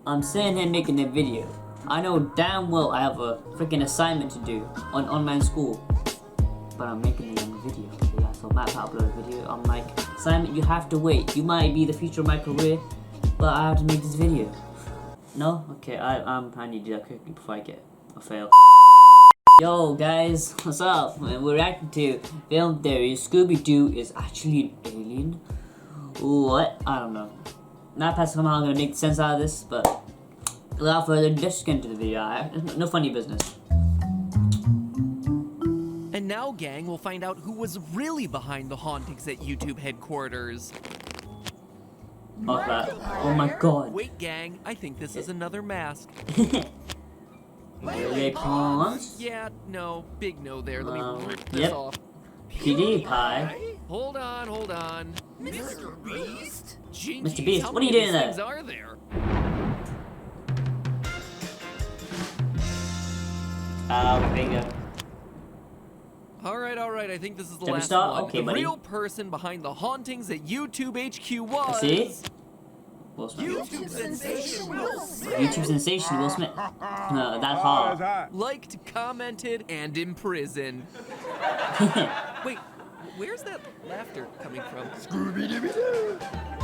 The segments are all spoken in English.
I'm sitting here making a video. I know damn well I have a freaking assignment to do on online school, but I'm making a young video. Yeah, so Matt upload a video. I'm like, Simon, you have to wait. You might be the future of my career, but I have to make this video. No? Okay, I need to do that quickly before I fail. Yo guys, what's up? We're reacting to film theory. Scooby Doo is actually an alien. What? I don't know. Matpat somehow gonna make sense out of this, but without further ado, let's just get into the video. No funny business. And now, gang, we'll find out who was really behind the hauntings at YouTube headquarters. What's that? Oh my god. Wait, gang, I think this is another mask. Really pawns? Yeah, no, big no there. Let me rip this Yep. off. PD pie. Hold on. Mr. Beast? Jinkies, Mr. Beast, how what are you many doing there? things are there? Finger. Alright, I think this is the Can we last start? one. Okay, the buddy. real person behind the hauntings at YouTube HQ was... See? Will Smith. YouTube sensation Will Smith. YouTube sensation Will Smith. No, that's hard. Liked, commented, and imprisoned. Wait, where's that laughter coming from? Scooby Doo.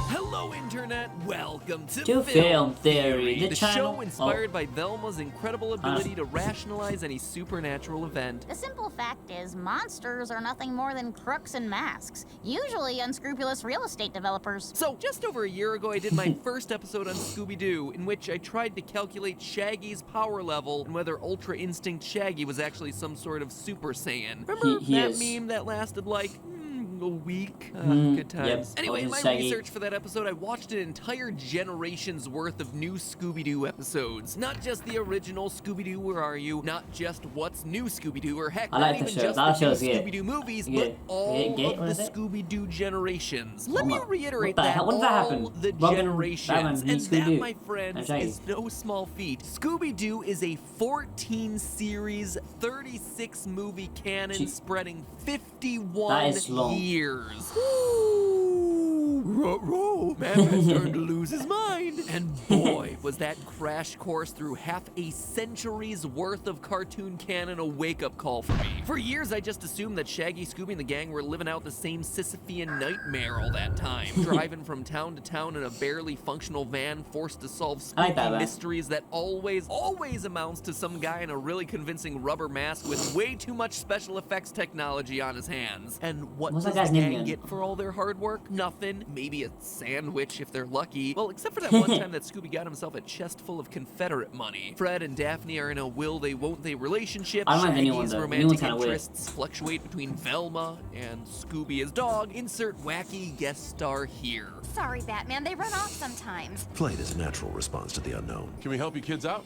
Hello, Internet. Welcome to Film Theory, the show inspired by Velma's incredible ability to rationalize any supernatural event. The simple fact is, monsters are nothing more than crooks in masks, usually unscrupulous real estate developers. So, just over a year ago, I did my first episode on Scooby Doo, in which I tried to calculate Shaggy's power level and whether Ultra Instinct Shaggy was actually some sort of Super Saiyan. Remember He that is. meme that lasted like a week? Good times. Yep. Anyway, in my Shaggy. research for that episode, I watched an entire generation's worth of new Scooby Doo episodes. Not just the original Scooby Doo, Where Are You? Not just What's New Scooby Doo, or heck, I not like even the show. just That the new show's good. Scooby Doo movies, Yeah. but all Gay, of what the is it? Scooby Doo generations. Let me What reiterate the that hell? What did that all happen? the Robin, generations, Batman and meets that, Scooby-Doo. my friends, Shaggy. is no small feat. Scooby Doo is a 14-series, 36-movie canon spreading 51 That is long. years. Man was starting to lose his mind. And boy, was that crash course through half a century's worth of cartoon canon a wake-up call for me. For years, I just assumed that Shaggy, Scooby, and the gang were living out the same Sisyphean nightmare all that time, driving from town to town in a barely functional van, forced to solve I like spooky that, man. mysteries that always amounts to some guy in a really convincing rubber mask with way too much special effects technology on his hands. And what What's does that guy's the name gang again? get for all their hard work? Nothing. Maybe a sandwich if they're lucky. Well, except for that one time that Scooby got himself a chest full of Confederate money. Fred and Daphne are in a will they won't they relationship. I don't like the new one, Shaggy's though. The new romantic one's kinda weird. interests fluctuate between Velma and Scooby as dog. Insert wacky guest star here. Sorry, Batman, they run off sometimes. Flight is a natural response to the unknown. Can we help you kids out?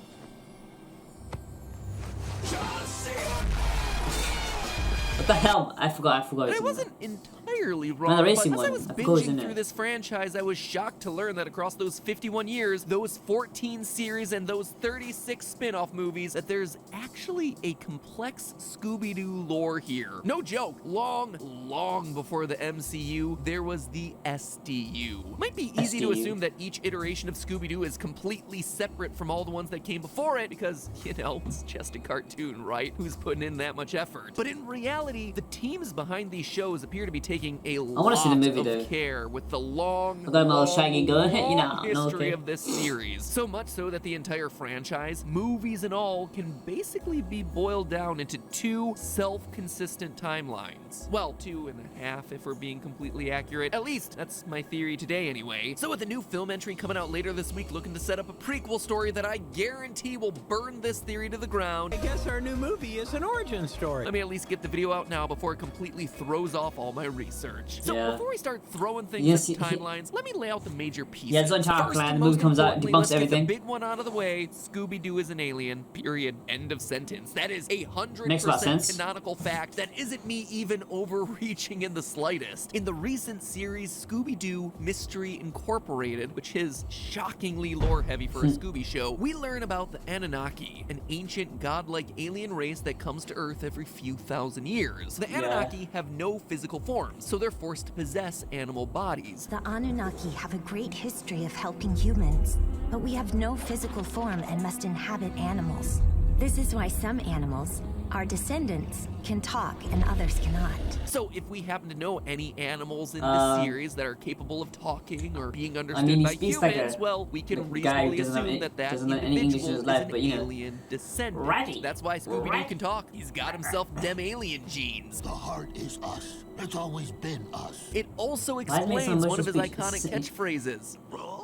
What the hell? I forgot. I his name. wasn't entirely wrong, No, the but racing as I one. was I forgot his binging name. through this franchise, I was shocked to learn that across those 51 years, those 14 series, and those 36 spin-off movies, that there's actually a complex Scooby-Doo lore here. No joke, long before the MCU, there was the SDU. Might be easy to SDU. assume that each iteration of Scooby-Doo is completely separate from all the ones that came before it, because, you know, it's just a cartoon, right? Who's putting in that much effort? But in reality, the teams behind these shows appear to be taking a wanna see the movie, of though. care with the long, I got my little Shaggy gun, you know, history okay. of this series. So much so that the entire franchise, movies and all, can basically be boiled down into two self-consistent timelines. Well, 2.5 if we're being completely accurate. At least, that's my theory today anyway. So with a new film entry coming out later this week looking to set up a prequel story that I guarantee will burn this theory to the ground, I guess our new movie is an origin story. let me at least get the video out now before it completely throws off all my research. So Yeah. before we start throwing things Yes, at timelines, let me lay out the major pieces. Yeah, it's on top First, plan. and The movie most comes out, importantly, debunks let's get everything. the big one out of the way. Scooby-Doo is an alien, period. End of sentence. That is Makes a lot of 100% sense. canonical fact. That isn't me even overreaching in the slightest. In the recent series, Scooby-Doo Mystery Incorporated, which is shockingly lore-heavy for a Scooby show, we learn about the Anunnaki, an ancient godlike alien race that comes to Earth every few thousand years. The Anunnaki have no physical form. so they're forced to possess animal bodies. The Anunnaki have a great history of helping humans, but we have no physical form and must inhabit animals. This is why some animals, our descendants, can talk and others cannot. So if we happen to know any animals in this series that are capable of talking or being understood he by speaks humans, like a well, we can guy who reasonably doesn't have assume any- that doesn't know any English in individual his is life, an but, you know. alien descendant. Righty. That's why Scooby-Doo Righty. can talk. He's got himself them alien genes. The heart is us. It's always been us. It also Why is it so explains much one of to his speak? iconic catchphrases. Wrong?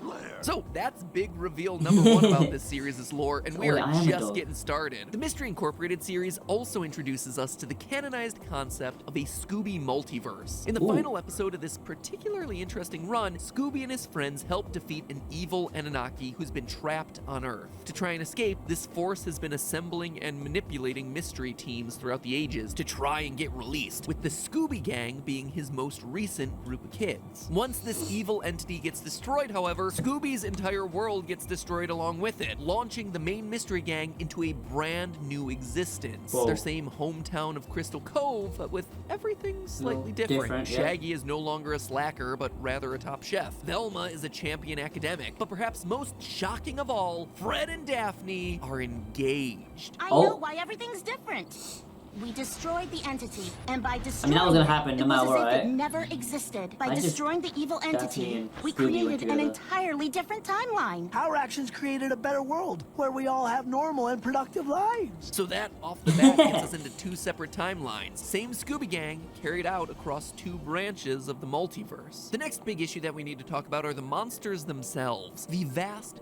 Blair. So that's big reveal number one about this series' lore, and we Oh, are I am a just dog. getting started. The Mystery Incorporated series also introduces us to the canonized concept of a Scooby multiverse. In the Ooh. final episode of this particularly interesting run, Scooby and his friends help defeat an evil Anunnaki who's been trapped on Earth. To try and escape, this force has been assembling and manipulating mystery teams throughout the ages to try and get released, with the Scooby Gang being his most recent group of kids. Once this evil entity gets destroyed, however, Scooby's entire world gets destroyed along with it, launching the main mystery gang into a brand new existence. Whoa. Their same hometown of Crystal Cove, but with everything slightly different. yeah. Shaggy is no longer a slacker, but rather a top chef. Velma is a champion academic, but perhaps most shocking of all, Fred and Daphne are engaged. I Oh. know why everything's different. We destroyed the entity, and by destroying that was gonna happen no it matter was what, as if right? it never existed. By I just- destroying the evil Daphne entity, and we Scooby went created an together. entirely different timeline. Our actions created a better world where we all have normal and productive lives. So that, off the bat, gets us into two separate timelines. Same Scooby Gang, carried out across two branches of the multiverse. The next big issue that we need to talk about are the monsters themselves. The vast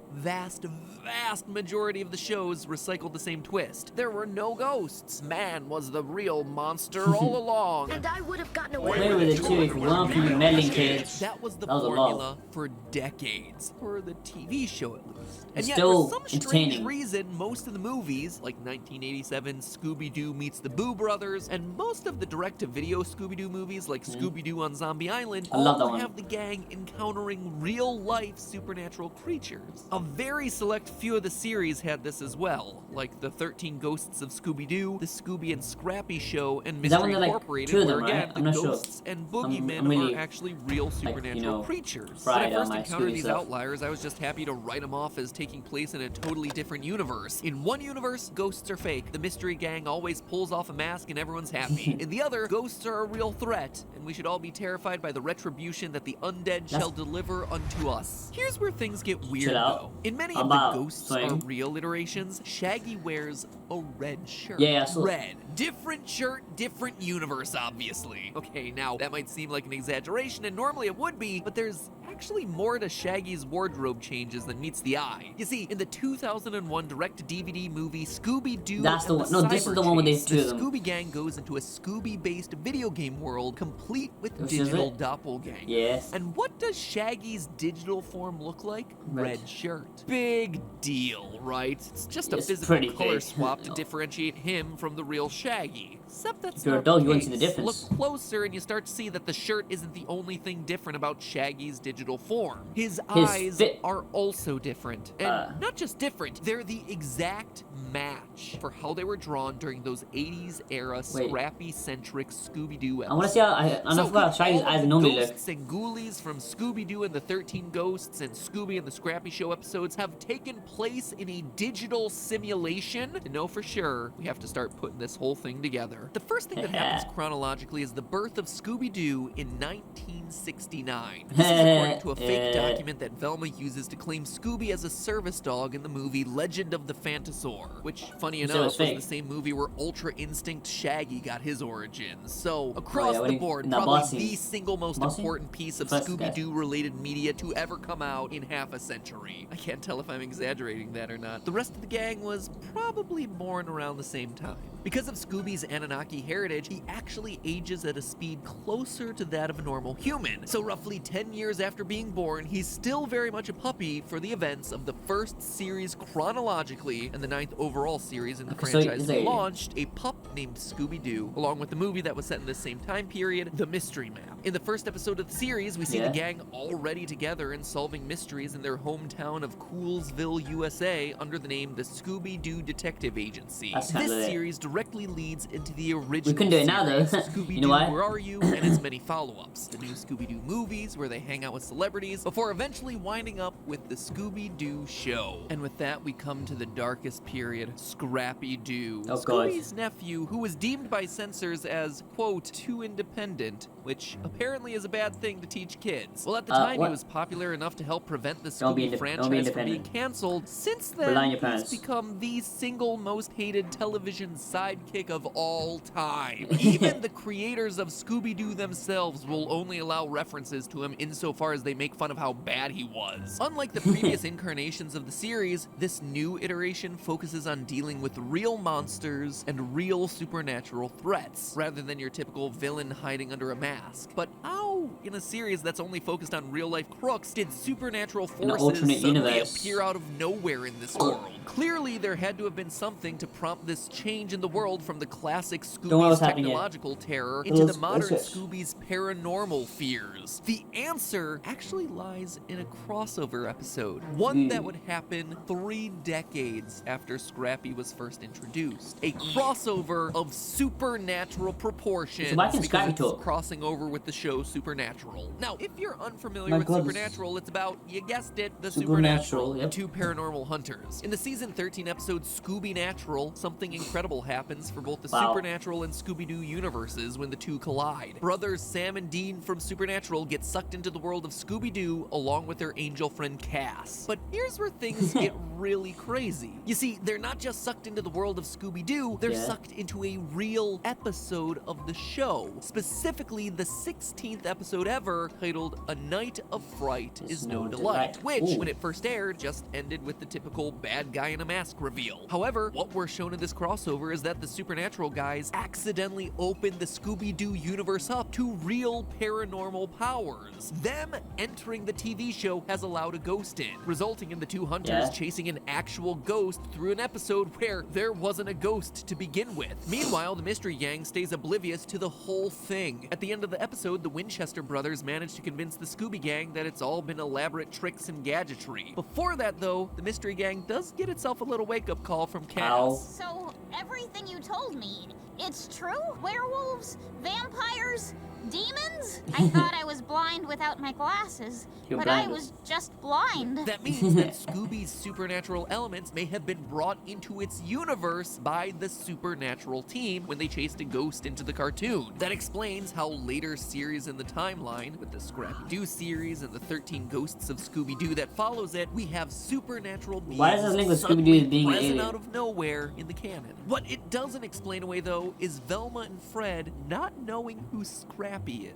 majority of the shows recycled the same twist. There were no ghosts. Man was the real monster all along. And I would have gotten Play with it too if you want from the meddling kids. That was the That was a lot. formula for decades, for the TV show at least. And It's yet, still for some strange entertaining. reason, most of the movies, like 1987 Scooby Doo meets the Boo Brothers, and most of the direct-to-video Scooby Doo movies, like Scooby Doo on Zombie Island, I love that all one. have the gang encountering real-life supernatural creatures. A very select few of the series had this as well, like the 13 Ghosts of Scooby Doo, the Scooby and Scrappy Show, and Is that Mystery one that, like, Incorporated, two of them, where again right? I'm the not sure. ghosts and boogeymen I'm really, are actually real supernatural creatures. When fried I on first my encountered Scooby these stuff. outliers, I was just happy to write them off as taking place in a totally different universe. In one universe, ghosts are fake. The mystery gang always pulls off a mask and everyone's happy. In the other, ghosts are a real threat, and we should all be terrified by the retribution that the undead shall deliver unto us. Here's where things get weird, Chill out. though. In many I'm of the about Ghosts swing. Are Real iterations, Shaggy wears a red shirt. Yeah, I saw- Red. Different shirt, different universe, obviously. Okay, now, that might seem like an exaggeration, and normally it would be, but there's actually more to Shaggy's wardrobe changes than meets the eye. You see, in the 2001 direct-to-DVD movie Scooby Doo That's the and one- no, this is the one where they Cyberchase, two the of them. Scooby Gang goes into a Scooby-based video game world complete with This is digital it? doppelgangers. Yes. And what does Shaggy's digital form look like? Red. Shirt. Big deal, right? It's just a It's physical pretty color big. swap to differentiate him from the real Shaggy. Except that's If you're not a dog, the you won't see the case. difference. Look closer and you start to see that the shirt isn't the only thing different about Shaggy's digital form. His eyes fit- are also different. And not just different, they're the exact match for how they were drawn during those 80s era Wait. scrappy-centric Scooby-Doo episodes. I want to see how I forgot how Shaggy's all of eyes the normally look. ghosts and ghoulies from Scooby-Doo and the 13 Ghosts and Scooby and the Scrappy Show episodes have taken place in a digital simulation. To know for sure, we have to start putting this whole thing together. The first thing that happens chronologically is the birth of Scooby-Doo in 1969. This is according to a fake document that Velma uses to claim Scooby as a service dog in the movie Legend of the Phantasaur, which, funny So it's enough, was fake. the same movie where Ultra Instinct Shaggy got his origins. So, across when the he- board, in that probably boss the scene. single most Boss scene? important piece of First guy. Scooby-Doo related media to ever come out in half a century. I can't tell if I'm exaggerating that or not. The rest of the gang was probably born around the same time. Because of Scooby's Anunnaki heritage, he actually ages at a speed closer to that of a normal human. So roughly 10 years after being born, he's still very much a puppy for the events of the first series chronologically and the 9th overall series in the Okay, so franchise is it- launched a pup named Scooby-Doo, along with the movie that was set in the same time period, The Mystery Map. In the first episode of the series, we see Yeah. the gang already together and solving mysteries in their hometown of Coolsville, USA, under the name the Scooby-Doo Detective Agency. That's This kinda lit. series directly leads into the original We couldn't do it now, though. series, Scooby Doo, You know why? Where Are You? And its many follow-ups. The new Scooby Doo movies, where they hang out with celebrities, before eventually winding up with the Scooby Doo show. And with that, we come to the darkest period, Scrappy Doo. Oh, God. Scooby's nephew, who was deemed by censors as, quote, too independent, which apparently is a bad thing to teach kids. Well, at the time, what? he was popular enough to help prevent the Don't be Scooby franchise from being independent. canceled. Since Rely on then, your he's parents. become the single most hated television sidekick of all time. Even the creators of Scooby-Doo themselves will only allow references to him insofar as they make fun of how bad he was. Unlike the previous incarnations of the series, this new iteration focuses on dealing with real monsters and real supernatural threats, rather than your typical villain hiding under a mask. But how, in a series that's only focused on real-life crooks, did supernatural forces alternate suddenly universe. appear out of nowhere in this world? Clearly, there had to have been something to prompt this change in the world from the classic Don't know Scooby's what's happening yet. technological terror into the Let's modern switch. Scooby's paranormal fears. The answer actually lies in a crossover episode, one that would happen 3 decades after Scrappy was first introduced. A crossover of supernatural proportions So why can because Scrappy it's talk? crossing over with the show Supernatural. Now, if you're unfamiliar My with God, Supernatural, it's about, you guessed it, the Supernatural, Supernatural, yep. and 2 paranormal hunters. In the season 13 episode Scooby Natural, something incredible happens for both the Wow. Supernatural and Scooby-Doo universes when the two collide. Brothers Sam and Dean from Supernatural get sucked into the world of Scooby-Doo along with their angel friend Cass. But here's where things get really crazy. You see, they're not just sucked into the world of Scooby-Doo, they're Yeah. sucked into a real episode of the show. Specifically, the 16th episode ever, titled A Night of Fright is No Delight, which, Ooh. when it first aired, just ended with the typical bad guy in a mask reveal. However, what we're shown in this crossover is that the Supernatural guys accidentally opened the Scooby-Doo universe up to real paranormal powers. Them entering the TV show has allowed a ghost in, resulting in the two hunters Yeah. chasing an actual ghost through an episode where there wasn't a ghost to begin with. Meanwhile, the Mystery Gang stays oblivious to the whole thing. At the end of the episode, the Winchester brothers manage to convince the Scooby Gang that it's all been elaborate tricks and gadgetry. Before that, though, the Mystery Gang does get itself a little wake-up call from Cass. Ow. So, everything you told me, it's true? Werewolves? Vampires? Demons? I thought I was blind without my glasses, You're but blind. I was just blind. That means that Scooby's supernatural elements may have been brought into its universe by the Supernatural team when they chased a ghost into the cartoon. That explains how later series in the timeline, with the Scrappy-Doo series and the 13 Ghosts of Scooby-Doo that follows it, we have supernatural beings Why does this link with suddenly Scooby-Doo being an present alien? out of nowhere in the canon. What it doesn't explain away, though, is Velma and Fred not knowing who Scrappy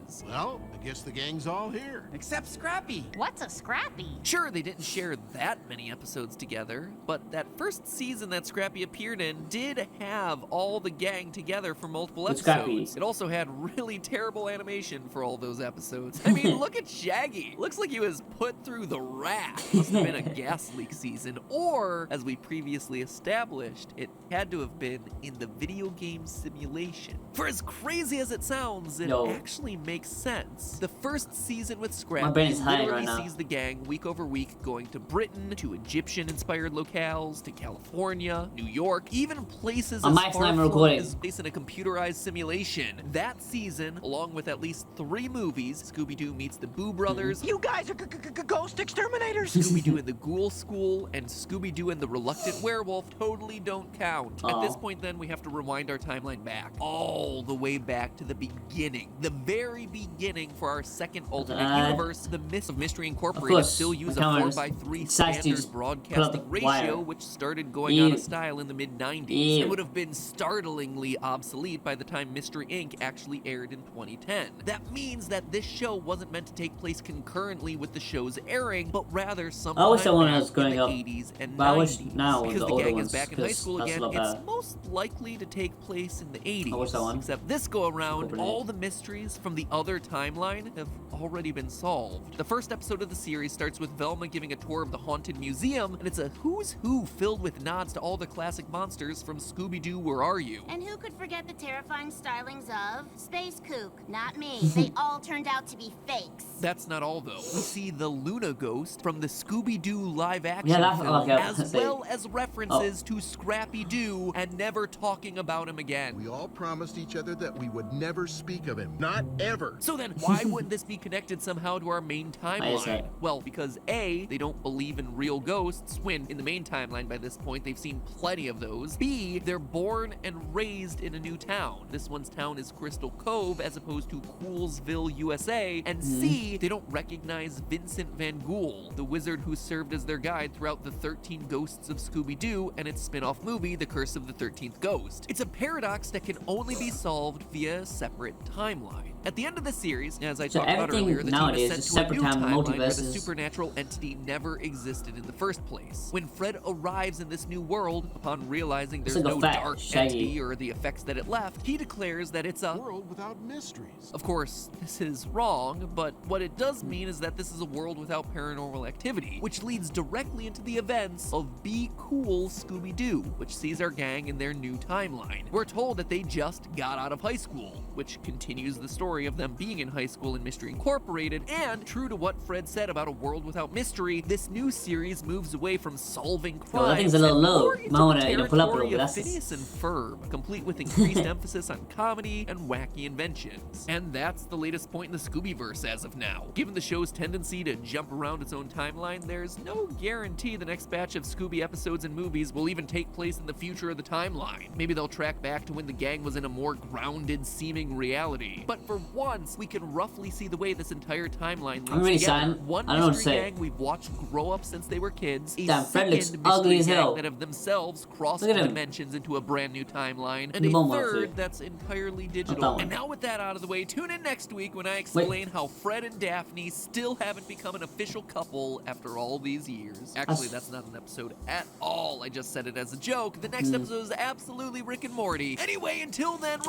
is. Well, I guess the gang's all here. Except Scrappy. What's a Scrappy? Sure, they didn't share that many episodes together, but that first season that Scrappy appeared in did have all the gang together for multiple Who's episodes. Scrappy? It also had really terrible animation for all those episodes. I mean, look at Shaggy. Looks like he was put through the rack. Must have been a gas leak season, or, as we previously established, it had to have been in the video game simulation. For as crazy as it sounds, it No. actually makes sense. The first season with My Scrappy brain is hiding literally right now. sees the gang week over week going to Britain, to Egyptian-inspired locales, to California, New York, even places On as my far time flung recording. as based in a computerized simulation. That season, along with at least 3 movies, Scooby-Doo meets the Boo Brothers, You guys are ghost exterminators. Scooby-Doo and the Ghoul School, and Scooby-Doo and the Reluctant Werewolf totally don't count. At this Aw. point, then, we have to rewind our timeline back, all the way back to the beginning. The very beginning for our second alternate universe, the Myths of Mystery Incorporated course, still use a the cameras 4:3 decides to standard pull up broadcasting the ratio, wire. which started going out Ew. of style in the mid-90s. Ew. It would have been startlingly obsolete by the time Mystery Inc. actually aired in 2010. That means that this show wasn't meant to take place concurrently with the show's airing, but rather sometime I wish that one was back going in the up. 80s and But I wish 90s. now Because the the older gang ones, is back in high 'cause school that's a again, lot it's better. most likely to take place in the 80s. I wish that one. Except this go around, Open it. all the mysteries from the other timeline have already been solved. The first episode of the series starts with Velma giving a tour of the Haunted Museum, and it's a who's who filled with nods to all the classic monsters from Scooby Doo, Where Are You? And who could forget the terrifying stylings of Space Kook? Not me. They all turned out to be fakes. That's not all, though. We see the Luna Ghost from the Scooby Doo live-action Yeah, that's- film, okay, as say- well as references to Scrappy Doo and Never never talking about him again. We all promised each other that we would never speak of him. Not ever. So then, why wouldn't this be connected somehow to our main timeline? Well, because A, they don't believe in real ghosts, when in the main timeline by this point they've seen plenty of those. B, they're born and raised in a new town. This one's town is Crystal Cove as opposed to Coolsville, USA. And C, they don't recognize Vincent Van Ghoul, the wizard who served as their guide throughout the 13 Ghosts of Scooby Doo and its spin-off movie, The Curse of the 13th Ghost. It's a paradox that can only be solved via a separate timeline. At the end of the series, as I talked about earlier, the team is sent to a new timeline where the supernatural entity never existed in the first place. When Fred arrives in this new world, upon realizing there's no dark entity or the effects that it left, he declares that it's a world without mysteries. Of course, this is wrong, but what it does mean is that this is a world without paranormal activity, which leads directly into the events of Be Cool Scooby Doo, which sees our gang in their new timeline. We're told that they just got out of high school, which continues the story of them being in high school in Mystery Incorporated, and true to what Fred said about a world without mystery, this new series moves away from solving crimes. That thing's a little low. Might want to pull up a little bit. Phineas and Ferb, complete with increased emphasis on comedy and wacky inventions. And that's the latest point in the Scoobyverse as of now. Given the show's tendency to jump around its own timeline, there's no guarantee the next batch of Scooby episodes and movies will even take place in the future of the timeline. Maybe they'll track back to when the gang was in a more grounded seeming reality. But for once, we can roughly see the way this entire timeline links together. One mystery gang we've watched grow up since they were kids, a second mystery gang that have themselves crossed the dimensions into a brand new timeline, and a third that's entirely digital. And now with that out of the way, tune in next week when I explain how Fred and Daphne still haven't become an official couple after all these years. Actually, that's not an episode at all. I just said it as a joke. The next episode is absolutely Rick and Morty. Anyway, until then,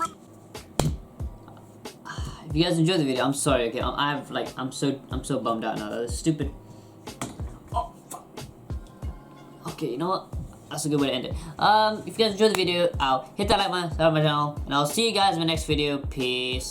if you guys enjoyed the video, I'm sorry. Okay, I'm so bummed out now. That's stupid. Oh, fuck. Okay, you know what? That's a good way to end it. If you guys enjoyed the video, I'll hit that like button, subscribe to my channel, and I'll see you guys in my next video. Peace.